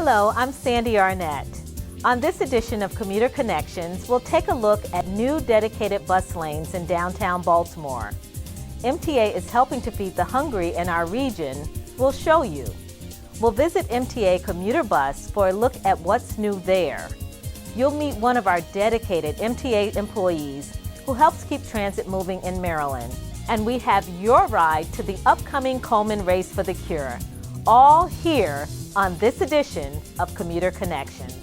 Hello, I'm Sandy Arnette. On this edition of Commuter Connections, we'll take a look at new dedicated bus lanes in downtown Baltimore. MTA is helping to feed the hungry in our region. We'll show you. We'll visit MTA Commuter Bus for a look at what's new there. You'll meet one of our dedicated MTA employees who helps keep transit moving in Maryland. And we have your ride to the upcoming Komen Race for the Cure. All here on this edition of Commuter Connections.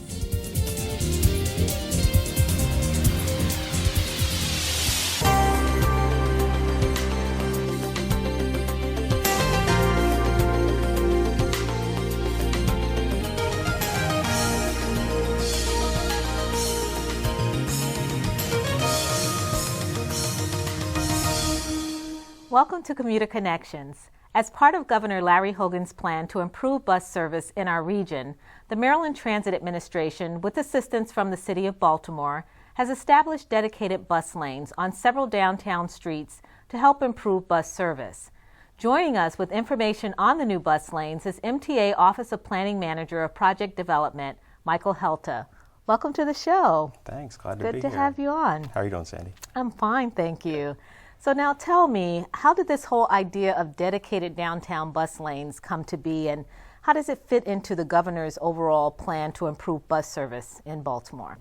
Welcome to Commuter Connections. As part of Governor Larry Hogan's plan to improve bus service in our region, the Maryland Transit Administration, with assistance from the City of Baltimore, has established dedicated bus lanes on several downtown streets to help improve bus service. Joining us with information on the new bus lanes is MTA Office of Planning Manager of Project Development, Michael Helta. Welcome to the show. Thanks, glad to be here. Good to have you on. How are you doing, Sandy? I'm fine, thank you. So now tell me, how did this whole idea of dedicated downtown bus lanes come to be, and how does it fit into the governor's overall plan to improve bus service in Baltimore?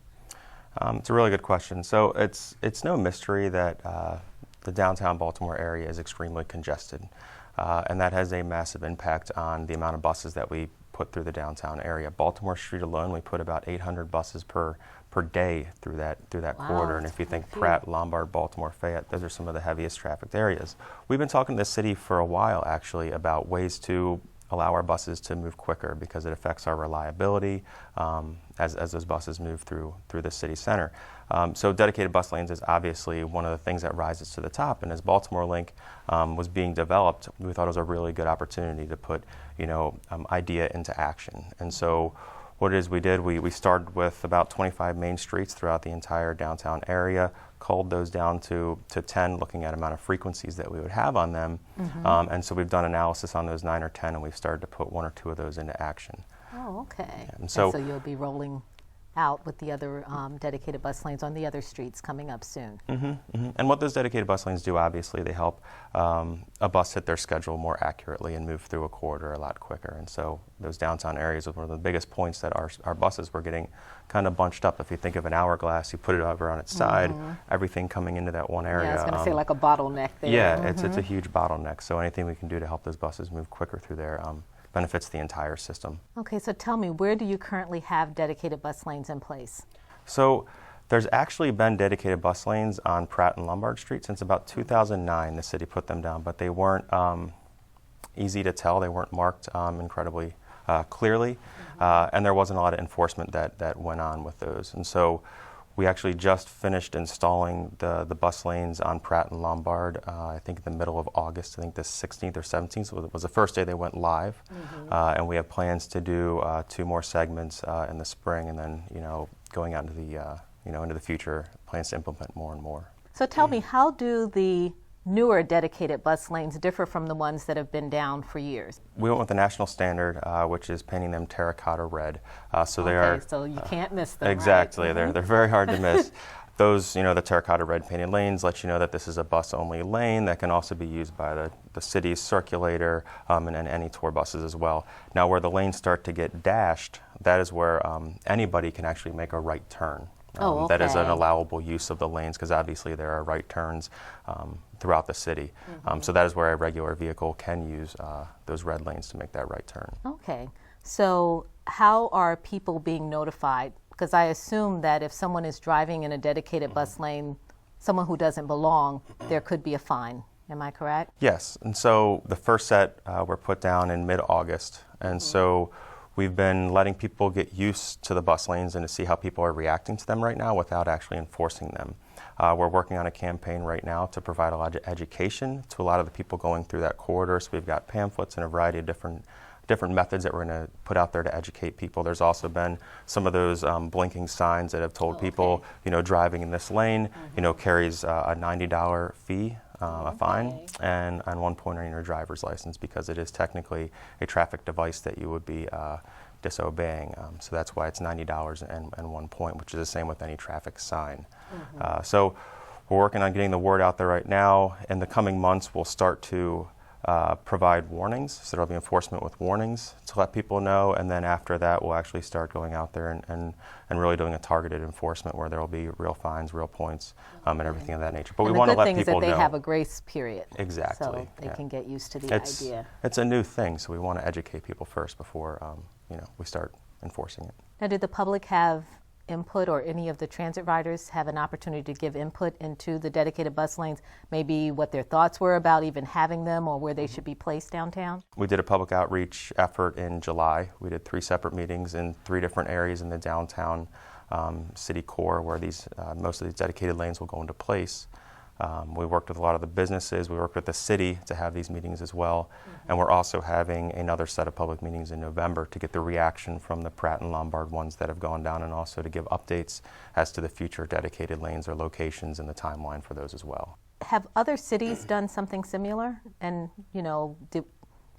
It's a really good question. So it's no mystery that the downtown Baltimore area is extremely congested, and that has a massive impact on the amount of buses that we put through the downtown area. Baltimore Street alone, we put about 800 buses per day through that Wow, corridor. And if you think Pratt, Lombard, Baltimore, Fayette, those are some of the heaviest trafficked areas. We've been talking to the city for a while actually about ways to allow our buses to move quicker because it affects our reliability as those buses move through the city center. So dedicated bus lanes is obviously one of the things that rises to the top, and as Baltimore Link was being developed, we thought it was a really good opportunity to put idea into action. And so what it is we did, we started with about 25 main streets throughout the entire downtown area, culled those down to 10, looking at amount of frequencies that we would have on them. Mm-hmm. And so we've done analysis on those 9 or 10, and we've started to put 1 or 2 of those into action. Oh, okay. Yeah, and so you'll be rolling out with the other dedicated bus lanes on the other streets coming up soon. Mm-hmm, mm-hmm. And what those dedicated bus lanes do, obviously, they help a bus hit their schedule more accurately and move through a corridor a lot quicker. And so those downtown areas are one of the biggest points that our buses were getting kind of bunched up. If you think of an hourglass, you put it over on its side, everything coming into that one area. Yeah, I was going to say like a bottleneck there. Yeah, it's a huge bottleneck. So anything we can do to help those buses move quicker through there benefits the entire system. Okay, so tell me, where do you currently have dedicated bus lanes in place? So there's actually been dedicated bus lanes on Pratt and Lombard Street since about 2009. The city put them down, but they weren't easy to tell. They weren't marked incredibly clearly, and there wasn't a lot of enforcement that went on with those. And so we actually just finished installing the bus lanes on Pratt and Lombard, I think in the middle of August, I think the 16th or 17th, so it was the first day they went live. And we have plans to do 2 more segments in the spring, and then, going out into the future, plans to implement more and more. So tell me, how do the newer dedicated bus lanes differ from the ones that have been down for years? We went with the national standard, which is painting them terracotta red. So they are. So you can't miss them. Exactly. Right? They're very hard to miss. Those, the terracotta red painted lanes let you know that this is a bus-only lane that can also be used by the city's circulator and any tour buses as well. Now, where the lanes start to get dashed, that is where anybody can actually make a right turn. Okay. That is an allowable use of the lanes because obviously there are right turns throughout the city. So that is where a regular vehicle can use those red lanes to make that right turn. Okay. So how are people being notified? Because I assume that if someone is driving in a dedicated bus lane, someone who doesn't belong, there could be a fine. Am I correct? Yes. And so the first set were put down in mid-August. And so we've been letting people get used to the bus lanes and to see how people are reacting to them right now without actually enforcing them. We're working on a campaign right now to provide a lot of education to a lot of the people going through that corridor. So we've got pamphlets and a variety of different methods that we're going to put out there to educate people. There's also been some of those blinking signs that have told people, driving in this lane, carries a $90 fee, a fine, and 1 point on your driver's license because it is technically a traffic device that you would be disobeying. So that's why it's $90 and 1 point, which is the same with any traffic sign. So we're working on getting the word out there right now. In the coming months, we'll start to provide warnings. So there'll be enforcement with warnings to let people know, and then after that we'll actually start going out there and really doing a targeted enforcement where there will be real fines, real points, and everything of that nature. But we want to let people know. The good thing is that they have a grace period. Exactly. So they can get used to the idea. It's a new thing, so we want to educate people first before we start enforcing it. Now, did the public have input, or any of the transit riders have an opportunity to give input into the dedicated bus lanes, maybe what their thoughts were about even having them or where they should be placed downtown? We did a public outreach effort in July. We did 3 separate meetings in 3 different areas in the downtown city core where most of these dedicated lanes will go into place. We worked with a lot of the businesses. We worked with the city to have these meetings as well. And we're also having another set of public meetings in November to get the reaction from the Pratt and Lombard ones that have gone down, and also to give updates as to the future dedicated lanes or locations and the timeline for those as well. Have other cities done something similar? And, did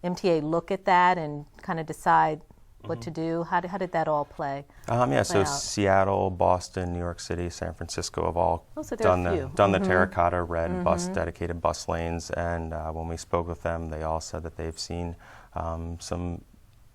MTA look at that and kind of decide what to do? How did that all play? So out? Seattle, Boston, New York City, San Francisco have all so done the terracotta red dedicated bus lanes, and when we spoke with them, they all said that they've seen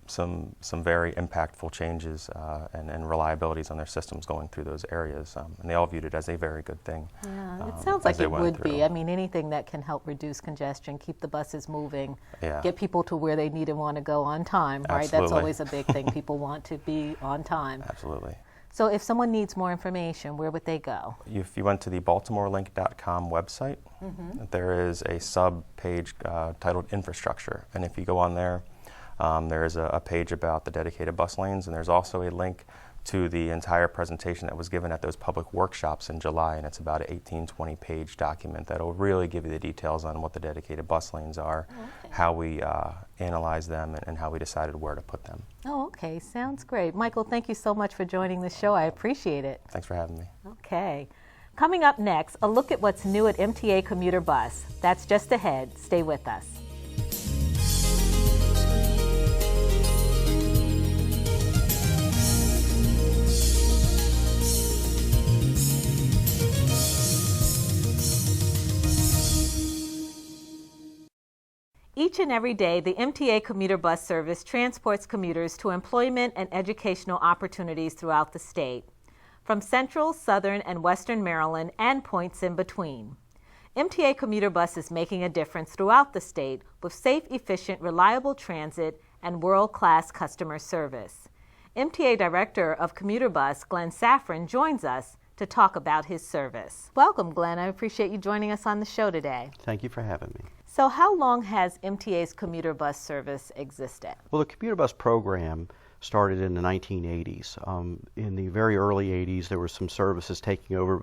some very impactful changes and reliabilities on their systems going through those areas, and they all viewed it as a very good thing. Yeah, it sounds like it would be. I mean, anything that can help reduce congestion, keep the buses moving, get people to where they need and want to go on time, right? Absolutely. That's always a big thing. People want to be on time. Absolutely. So if someone needs more information, where would they go? If you went to the baltimorelink.com website, there is a sub-page titled Infrastructure, and if you go on there, there is a page about the dedicated bus lanes, and there's also a link to the entire presentation that was given at those public workshops in July, and it's about an 18-20 page document that will really give you the details on what the dedicated bus lanes are, how we analyze them, and how we decided where to put them. Oh, okay. Sounds great. Michael, thank you so much for joining the show. I appreciate it. Thanks for having me. Okay. Coming up next, a look at what's new at MTA Commuter Bus. That's just ahead. Stay with us. Each and every day, the MTA Commuter Bus service transports commuters to employment and educational opportunities throughout the state, from Central, Southern, and Western Maryland, and points in between. MTA Commuter Bus is making a difference throughout the state with safe, efficient, reliable transit and world-class customer service. MTA Director of Commuter Bus, Glenn Safran, joins us to talk about his service. Welcome, Glenn. I appreciate you joining us on the show today. Thank you for having me. So how long has MTA's commuter bus service existed? Well, the commuter bus program started in the 1980s. In the very early 80s, there were some services taken over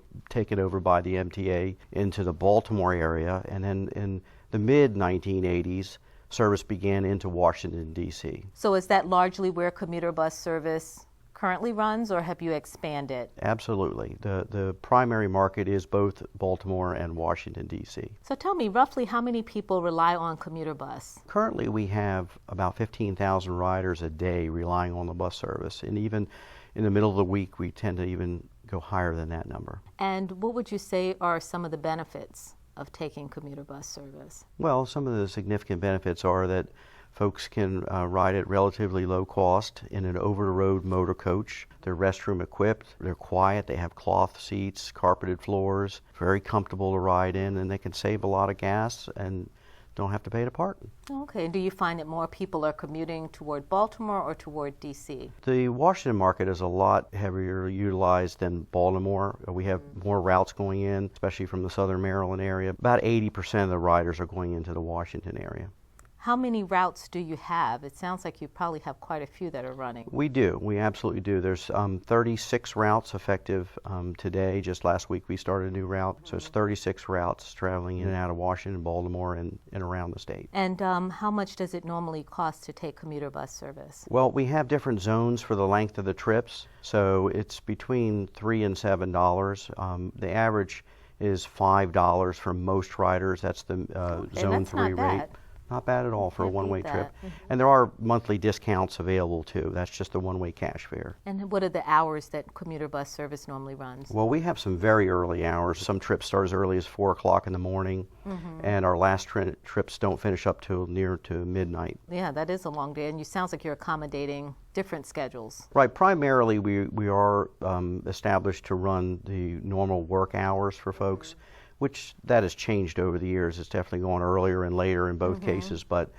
by the MTA into the Baltimore area, and then in the mid-1980s, service began into Washington, D.C. So is that largely where commuter bus service currently runs, or have you expanded? Absolutely. The primary market is both Baltimore and Washington, D.C. So tell me, roughly how many people rely on commuter bus? Currently, we have about 15,000 riders a day relying on the bus service, and even in the middle of the week, we tend to even go higher than that number. And what would you say are some of the benefits of taking commuter bus service? Well, some of the significant benefits are that folks can ride at relatively low cost in an over-the-road motor coach. They're restroom equipped, they're quiet, they have cloth seats, carpeted floors, very comfortable to ride in, and they can save a lot of gas and don't have to pay to park. Okay, do you find that more people are commuting toward Baltimore or toward D.C.? The Washington market is a lot heavier utilized than Baltimore. We have more routes going in, especially from the southern Maryland area. About 80% of the riders are going into the Washington area. How many routes do you have? It sounds like you probably have quite a few that are running. We do. We absolutely do. There's 36 routes effective today. Just last week we started a new route. So it's 36 routes traveling in and out of Washington, Baltimore, and around the state. And how much does it normally cost to take commuter bus service? Well, we have different zones for the length of the trips. So it's between $3 and $7. The average is $5 for most riders. That's the Zone 3 rate. Not bad at all for a Can't beat one-way that. trip. And there are monthly discounts available too. That's just the one-way cash fare. And what are the hours that commuter bus service normally runs? Well, we have some very early hours. Some trips start as early as 4 o'clock in the morning, and our last trips don't finish up till near to midnight. Yeah, that is a long day, and you sounds like you're accommodating different schedules. Right, primarily we are established to run the normal work hours for folks, which that has changed over the years. It's definitely gone earlier and later in both cases, but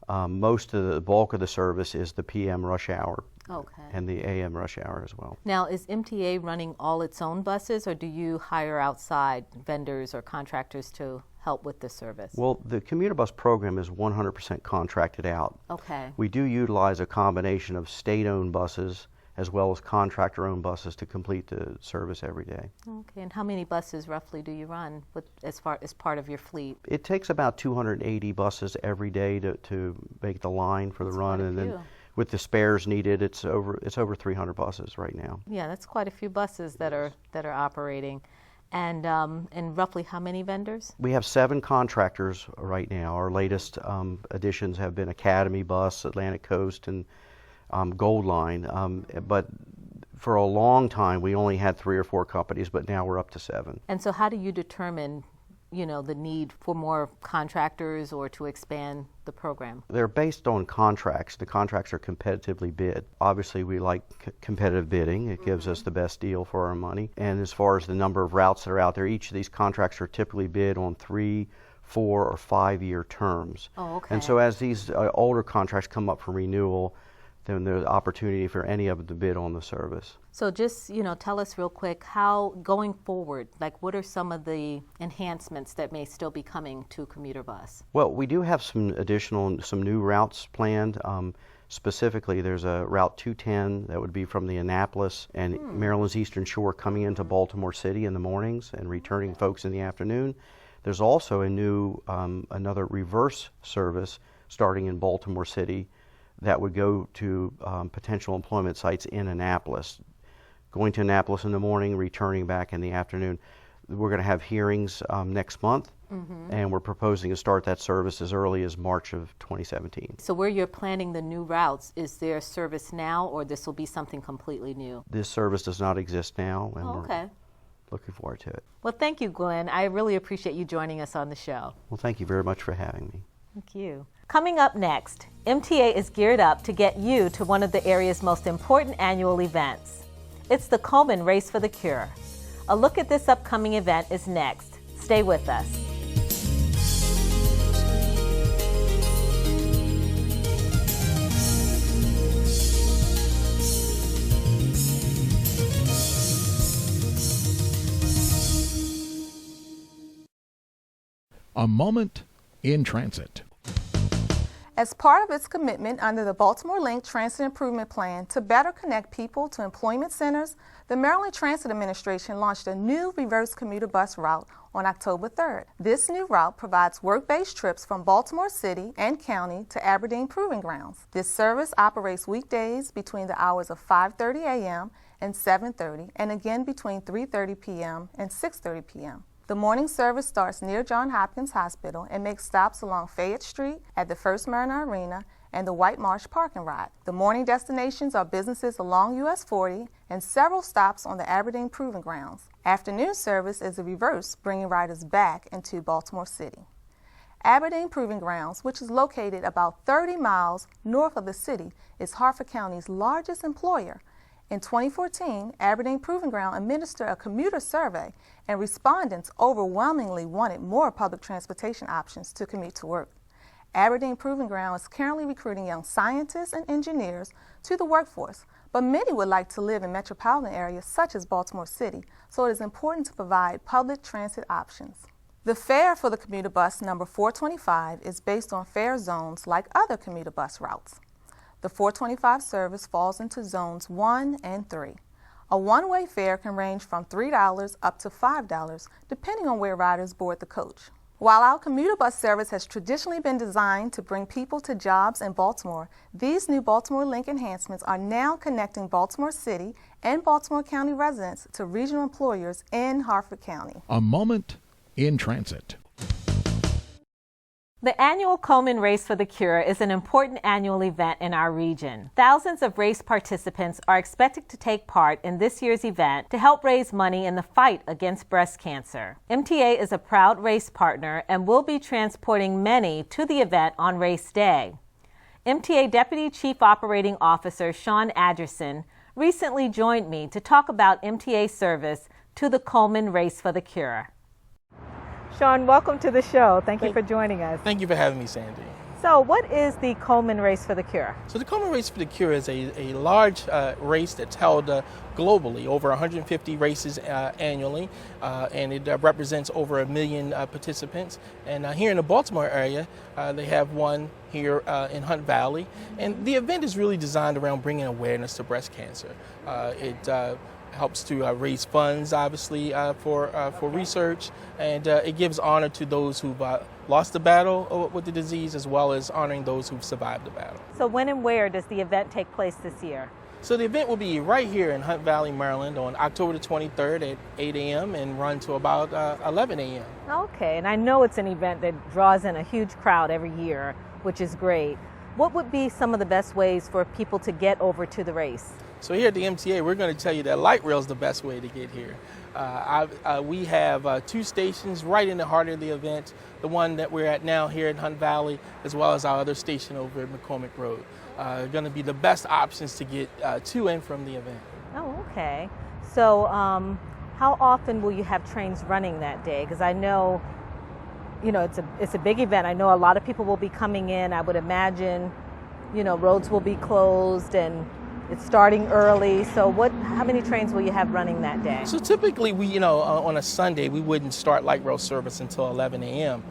most of the bulk of the service is the PM rush hour. Okay. And the AM rush hour as well. Now, is MTA running all its own buses, or do you hire outside vendors or contractors to help with the service? Well, the commuter bus program is 100% contracted out. Okay. We do utilize a combination of state-owned buses as well as contractor-owned buses to complete the service every day. Okay, and how many buses roughly do you run as part of your fleet? It takes about 280 buses every day to make the line for the run, and then with the spares needed, it's over 300 buses right now. Yeah, that's quite a few buses that are operating. And roughly how many vendors? We have 7 contractors right now. Our latest additions have been Academy Bus, Atlantic Coast, and Gold Line. But for a long time, we only had 3 or 4 companies, but now we're up to 7. And so how do you determine, the need for more contractors or to expand the program? They're based on contracts. The contracts are competitively bid. Obviously, we like competitive bidding. It gives us the best deal for our money. And as far as the number of routes that are out there, each of these contracts are typically bid on 3, 4, or 5-year terms. Oh, okay. And so as these older contracts come up for renewal, then there's opportunity for any of them to bid on the service. So just, tell us real quick how, going forward, what are some of the enhancements that may still be coming to commuter bus? Well, we do have some new routes planned. Specifically, there's a Route 210 that would be from the Annapolis and Maryland's Eastern Shore coming into Baltimore City in the mornings and returning folks in the afternoon. There's also a new, another reverse service starting in Baltimore City that would go to potential employment sites in Annapolis, going to Annapolis in the morning, returning back in the afternoon. We're going to have hearings next month, and we're proposing to start that service as early as March of 2017. So where you're planning the new routes, is there service now, or this will be something completely new? This service does not exist now, and Okay. we're looking forward to it. Well, thank you, Glenn. I really appreciate you joining us on the show. Well, thank you very much for having me. Thank you. Coming up next, MTA is geared up to get you to one of the area's most important annual events. It's the Komen Race for the Cure. A look at this upcoming event is next. Stay with us. A moment in transit. As part of its commitment under the Baltimore Link Transit Improvement Plan to better connect people to employment centers, the Maryland Transit Administration launched a new reverse commuter bus route on October 3rd. This new route provides work-based trips from Baltimore City and County to Aberdeen Proving Grounds. This service operates weekdays between the hours of 5:30 a.m. and 7:30, and again between 3:30 p.m. and 6:30 p.m. The morning service starts near Johns Hopkins Hospital and makes stops along Fayette Street at the First Mariner Arena and the White Marsh parking lot. The morning destinations are businesses along US 40 and several stops on the Aberdeen Proving Grounds. Afternoon service is the reverse, bringing riders back into Baltimore City. Aberdeen Proving Grounds, which is located about 30 miles north of the city, is Harford County's largest employer. In 2014, Aberdeen Proving Ground administered a commuter survey, and respondents overwhelmingly wanted more public transportation options to commute to work. Aberdeen Proving Ground is currently recruiting young scientists and engineers to the workforce, but many would like to live in metropolitan areas such as Baltimore City, so it is important to provide public transit options. The fare for the commuter bus number 425 is based on fare zones like other commuter bus routes. The 425 service falls into zones 1 and 3. A one-way fare can range from $3 up to $5, depending on where riders board the coach. While our commuter bus service has traditionally been designed to bring people to jobs in Baltimore, these new Baltimore Link enhancements are now connecting Baltimore City and Baltimore County residents to regional employers in Harford County. A moment in transit. The annual Komen Race for the Cure is an important annual event in our region. Thousands of race participants are expected to take part in this year's event to help raise money in the fight against breast cancer. MTA is a proud race partner and will be transporting many to the event on race day. MTA Deputy Chief Operating Officer Sean Adgerson recently joined me to talk about MTA service to the Komen Race for the Cure. Sean, welcome to the show. Thank you for joining us. Thank you for having me, Sandy. So what is the Komen Race for the Cure? So the Komen Race for the Cure is a large race that's held globally, over 150 races annually, and it represents over 1 million participants. And here in the Baltimore area, they have one here in Hunt Valley. And the event is really designed around bringing awareness to breast cancer. It helps to raise funds, obviously, for research, and it gives honor to those who've lost the battle with the disease, as well as honoring those who've survived the battle. So when and where does the event take place this year? So the event will be right here in Hunt Valley, Maryland on October the 23rd at 8 a.m. and run to about 11 a.m. Okay, and I know it's an event that draws in a huge crowd every year, which is great. What would be some of the best ways for people to get over to the race? So here at the MTA, we're going to tell you that light rail is the best way to get here. We have 2 stations right in the heart of the event, the one that we're at now here in Hunt Valley, as well as our other station over at McCormick Road. Going to be the best options to get to and from the event. Oh, okay. So how often will you have trains running that day? Because I know, it's a big event. I know a lot of people will be coming in. I would imagine, roads will be closed and it's starting early. So how many trains will you have running that day? So typically we, on a Sunday, we wouldn't start light rail service until 11 a.m.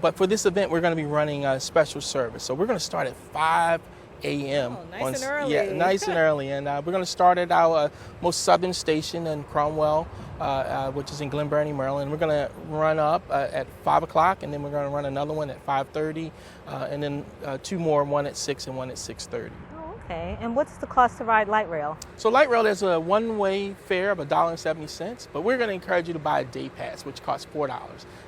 But for this event, we're going to be running a special service. So we're going to start at 5 a.m. Oh, nice and early. Yeah, nice and early. And we're going to start at our most southern station in Cromwell, which is in Glen Burnie, Maryland. We're going to run up at 5 o'clock, and then we're going to run another one at 5:30, and then 2 more, one at 6 and one at 6:30. Okay, and what's the cost to ride light rail? So light rail is a one-way fare of $1.70, but we're going to encourage you to buy a day pass, which costs $4.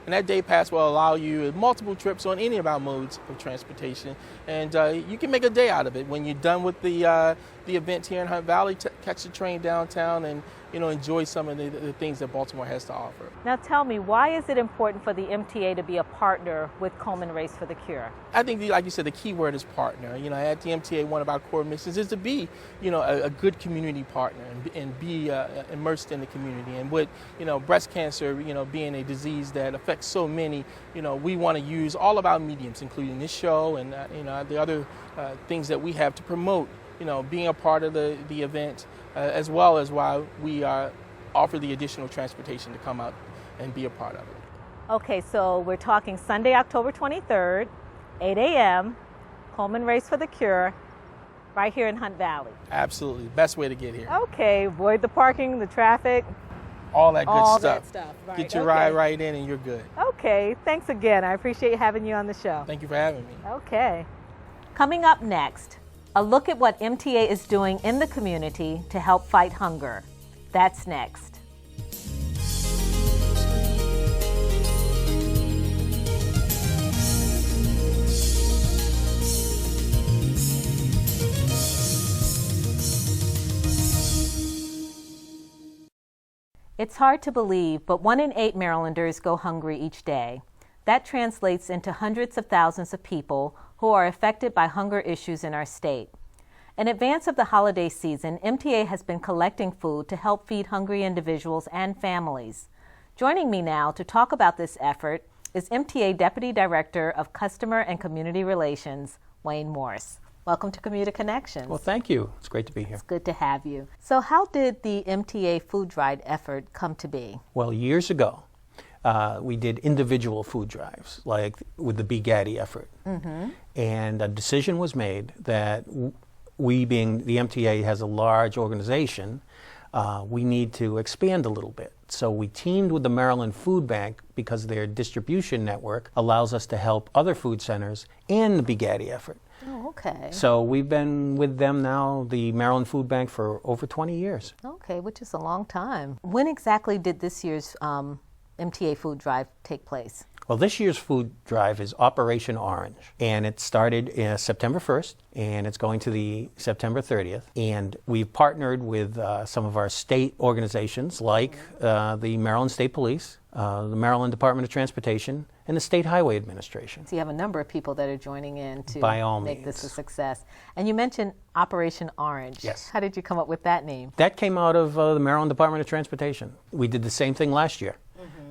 And that day pass will allow you multiple trips on any of our modes of transportation, and you can make a day out of it. When you're done with the event here in Hunt Valley, catch the train downtown and enjoy some of the things that Baltimore has to offer. Now tell me, why is it important for the MTA to be a partner with Komen Race for the Cure? I think, like you said, the key word is partner. At the MTA, one of our core missions is to be, a good community partner and be immersed in the community. And with, breast cancer, being a disease that affects so many, we want to use all of our mediums, including this show and, the other things that we have to promote, being a part of the event, as well as why we offer the additional transportation to come out and be a part of it. Okay, so we're talking Sunday, October 23rd, 8 a.m., Komen Race for the Cure, right here in Hunt Valley. Absolutely. Best way to get here. Okay, avoid the parking, the traffic. All that good all stuff. That stuff. Right. Get your ride right in and you're good. Okay, thanks again. I appreciate having you on the show. Thank you for having me. Okay. Coming up next, a look at what MTA is doing in the community to help fight hunger. That's next. It's hard to believe, but 1 in 8 Marylanders go hungry each day. That translates into hundreds of thousands of people who are affected by hunger issues in our state. In advance of the holiday season, MTA has been collecting food to help feed hungry individuals and families. Joining me now to talk about this effort is MTA Deputy Director of Customer and Community Relations, Wayne Morse. Welcome to Commuter Connections. Well, thank you. It's great to be here. It's good to have you. So how did the MTA Food Drive effort come to be? Well, years ago, we did individual food drives, like with the Be Gaddy effort. Mm-hmm. And a decision was made that we, being the MTA has a large organization, we need to expand a little bit. So we teamed with the Maryland Food Bank because their distribution network allows us to help other food centers in the Be Gaddy effort. Oh, okay. So we've been with them now, the Maryland Food Bank, for over 20 years. Okay, which is a long time. When exactly did this year's MTA Food Drive take place? Well, Well, this year's food drive is Operation Orange, and it started September 1st, and it's going to the September 30th. And we've partnered with some of our state organizations like the Maryland State Police, the Maryland Department of Transportation, and the State Highway Administration. So you have a number of people that are joining in to By all make means. this a success. And you mentioned Operation Orange. Yes. How did you come up with that name? That came out of the Maryland Department of Transportation. We did the same thing last year,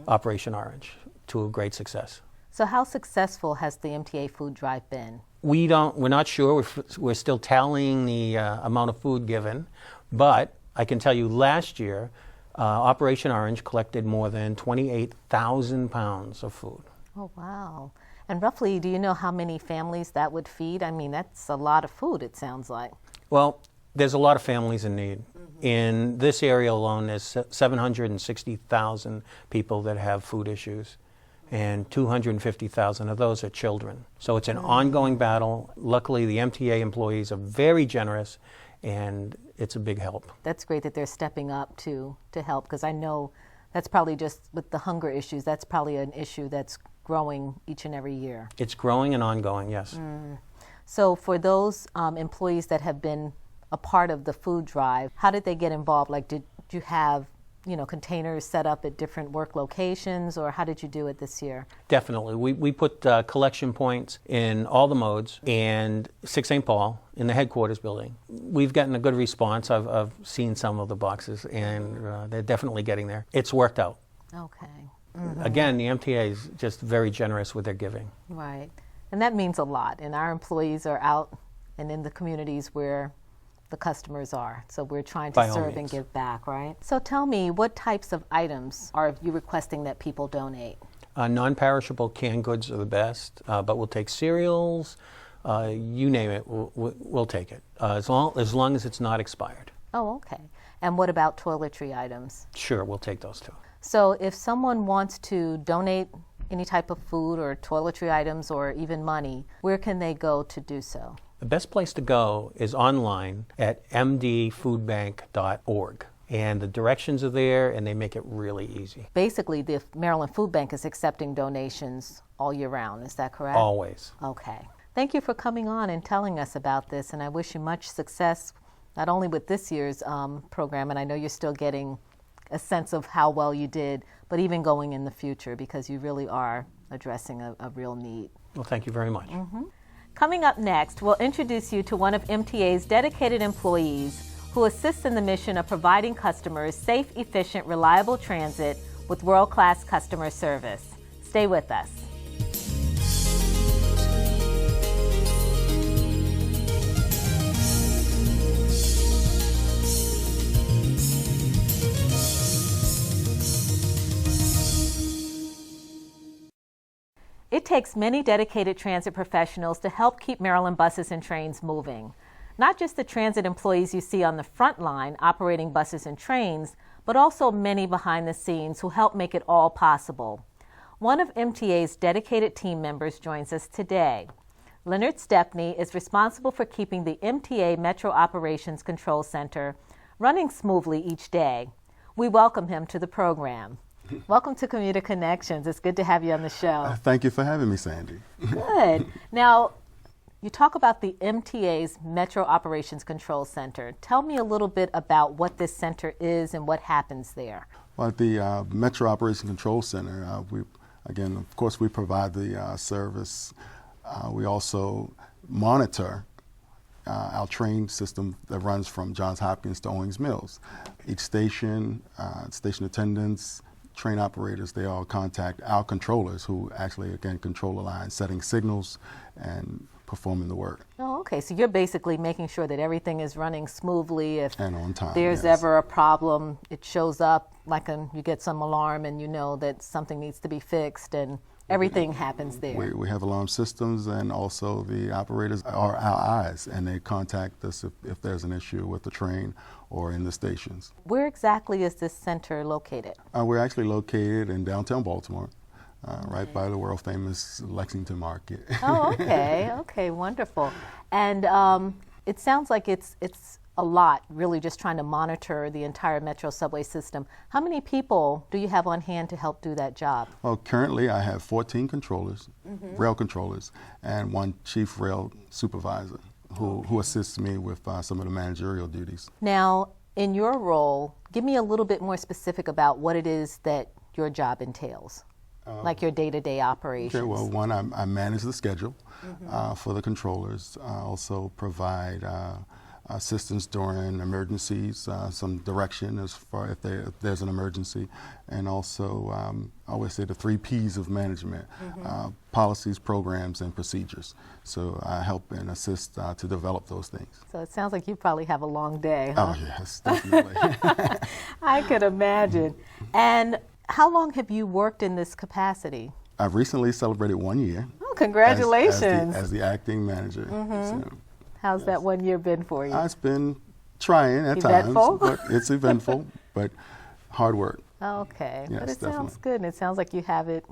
Operation Orange, to a great success. So how successful has the MTA Food Drive been? We're not sure. We're still tallying the amount of food given, but I can tell you last year, Operation Orange collected more than 28,000 pounds of food. Oh, wow. And roughly, do you know how many families that would feed? I mean, that's a lot of food, it sounds like. Well, there's a lot of families in need. In this area alone, there's 760,000 people that have food issues, and 250,000 of those are children. So it's an ongoing battle. Luckily, the MTA employees are very generous, and it's a big help. That's great that they're stepping up to help, because I know that's probably just with the hunger issues, that's probably an issue that's growing each and every year. It's growing and ongoing, yes. So for those employees that have been a part of the food drive, how did they get involved? Like, did you have containers set up at different work locations, or how did you do it this year? Definitely. We put collection points in all the modes and 6 St. Paul in the headquarters building. We've gotten a good response. I've seen some of the boxes, and they're definitely getting there. It's worked out. Okay. Again, the MTA is just very generous with their giving. Right. And that means a lot. And our employees are out and in the communities where the customers are. So we're trying By to all serve and means. give back, right? So tell me, what types of items are you requesting that people donate? Non-perishable canned goods are the best, but we'll take cereals, you name it, we'll take it, as long as it's not expired. Oh, okay. And what about toiletry items? Sure, we'll take those too. So if someone wants to donate any type of food or toiletry items or even money, where can they go to do so? The best place to go is online at mdfoodbank.org. And the directions are there, and they make it really easy. Basically, the Maryland Food Bank is accepting donations all year round. Is that correct? Always. Okay. Thank you for coming on and telling us about this, and I wish you much success, not only with this year's program, and I know you're still getting a sense of how well you did, but even going in the future, because you really are addressing a real need. Well, thank you very much. Coming up next, we'll introduce you to one of MTA's dedicated employees who assists in the mission of providing customers safe, efficient, reliable transit with world-class customer service. Stay with us. It takes many dedicated transit professionals to help keep Maryland buses and trains moving. Not just the transit employees you see on the front line operating buses and trains, but also many behind the scenes who help make it all possible. One of MTA's dedicated team members joins us today. Leonard Stepney is responsible for keeping the MTA Metro Operations Control Center running smoothly each day. We welcome him to the program. Welcome to Commuter Connections. It's good to have you on the show. Thank you for having me, Sandy. Good. Now, you talk about the MTA's Metro Operations Control Center. Tell me a little bit about what this center is and what happens there. Well, at the Metro Operations Control Center, again, of course, we provide the service. We also monitor our train system that runs from Johns Hopkins to Owings Mills. Each station, station attendants, train operators, they all contact our controllers who actually, again, control the line, setting signals and performing the work. Oh, okay. So you're basically making sure that everything is running smoothly. If and on time, there's yes. ever a problem, it shows up like you get some alarm and you know that something needs to be fixed, and everything happens there. We have alarm systems, and also the operators are our eyes, and they contact us if there's an issue with the train or in the stations. Where exactly is this center located? We're actually located in downtown Baltimore, right by the world famous Lexington Market. Oh, okay. Okay, wonderful. And it sounds like it's a lot, really just trying to monitor the entire Metro subway system. How many people do you have on hand to help do that job? Well, currently I have 14 controllers, rail controllers, and 1 chief rail supervisor who assists me with some of the managerial duties. Now, in your role, give me a little bit more specific about what it is that your job entails, like your day-to-day operations. Okay, well, one, I manage the schedule for the controllers. I also provide assistance during emergencies, some direction as far if there's an emergency, and also I always say the 3 P's of management: policies, programs, and procedures. So I help and assist to develop those things. So it sounds like you probably have a long day, huh? Oh yes, definitely. I could imagine. And how long have you worked in this capacity? I've recently celebrated 1 year. Oh, congratulations. As the acting manager. So, how's that 1 year been for you? it's been trying at Eventful? times, but it's eventful, but hard work. Okay, Yes, but it definitely. sounds good, and it sounds like you have it,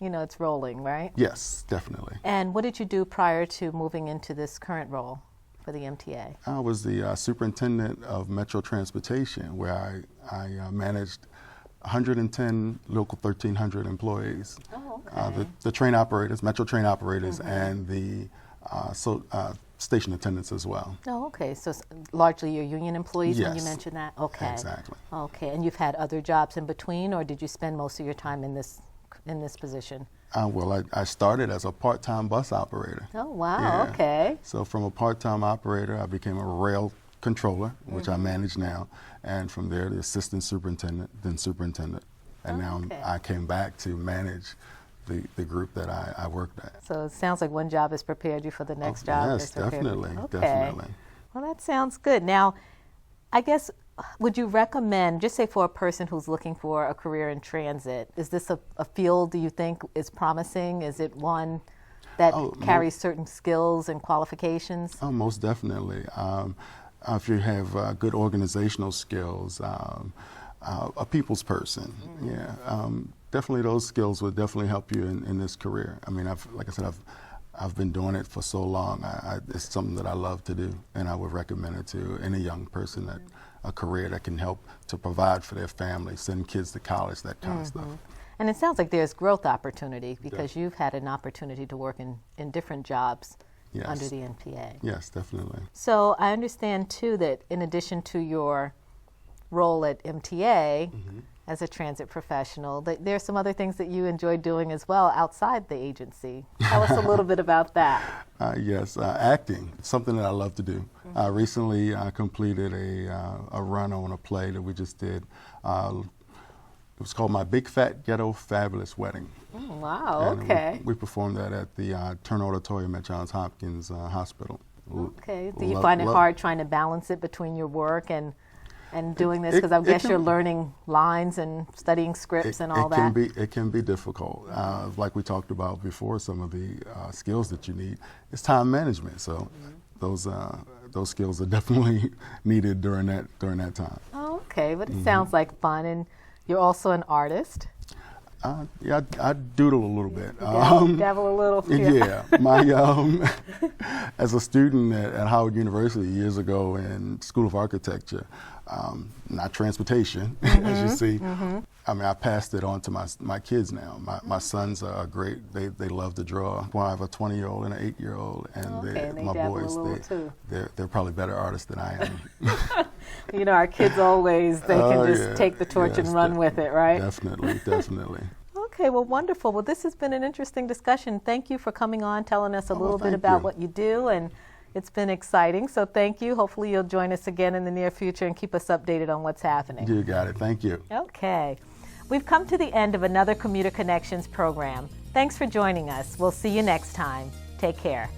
you know, it's rolling, right? Yes, definitely. And what did you do prior to moving into this current role for the MTA? I was the superintendent of Metro Transportation, where I managed 110 local 1,300 employees. Oh, okay. The train operators, Metro train operators, and the station attendants as well. Oh, okay. So largely your union employees when you Yes. mentioned that? Okay. Exactly. Okay. And you've had other jobs in between, or did you spend most of your time in this position? Well, I started as a part-time bus operator. Oh, wow. Yeah. Okay. So from a part-time operator, I became a rail controller, which I manage now, and from there, the assistant superintendent, then superintendent, and now okay. I came back to manage the group that I worked at. So it sounds like one job has prepared you for the next job. Yes, has prepared you. definitely, Okay. definitely. Well, that sounds good. Now, I guess, would you recommend, just say for a person who's looking for a career in transit, is this a field do you think is promising? Is it one that carries certain skills and qualifications? Oh, most definitely. If you have good organizational skills, a people's person, definitely those skills would definitely help you in this career. I mean, like I said, I've been doing it for so long. It's something that I love to do, and I would recommend it to any young person, that a career that can help to provide for their family, send kids to college, that kind of stuff. And it sounds like there's growth opportunity because you've had an opportunity to work in different jobs under the MTA. Yes, definitely. So I understand too that in addition to your role at MTA as a transit professional, that there's some other things that you enjoy doing as well outside the agency. Tell us a little bit about that. Yes, acting, something that I love to do. Recently I completed a run on a play that we just did. It was called My Big Fat Ghetto Fabulous Wedding. Oh, wow, And okay. we performed that at the Turner Auditorium at Johns Hopkins Hospital. Okay. Do you find it hard trying to balance it between your work and doing this? Because I guess you're learning lines and studying scripts and all that. It can be difficult. Like we talked about before, some of the skills that you need. It's time management, so those skills are definitely needed during that time. Oh, okay, but it sounds like fun, and you're also an artist. Yeah, I doodle a little bit. Dabble a little. Yeah, my as a student at Howard University years ago in School of Architecture, not transportation, as you see. I mean, I passed it on to my kids now. My sons are great. They love to draw. Well, I have a 20-year-old and an 8-year-old, and they my dabble boys, a little too. they're probably better artists than I am. You know, our kids always, they can just take the torch and run with it, right? Definitely, definitely. Okay, well, wonderful. Well, this has been an interesting discussion. Thank you for coming on, telling us a little bit thank about you. what you do, and it's been exciting. So thank you. Hopefully you'll join us again in the near future and keep us updated on what's happening. You got it. Thank you. Okay. We've come to the end of another Commuter Connections program. Thanks for joining us. We'll see you next time. Take care.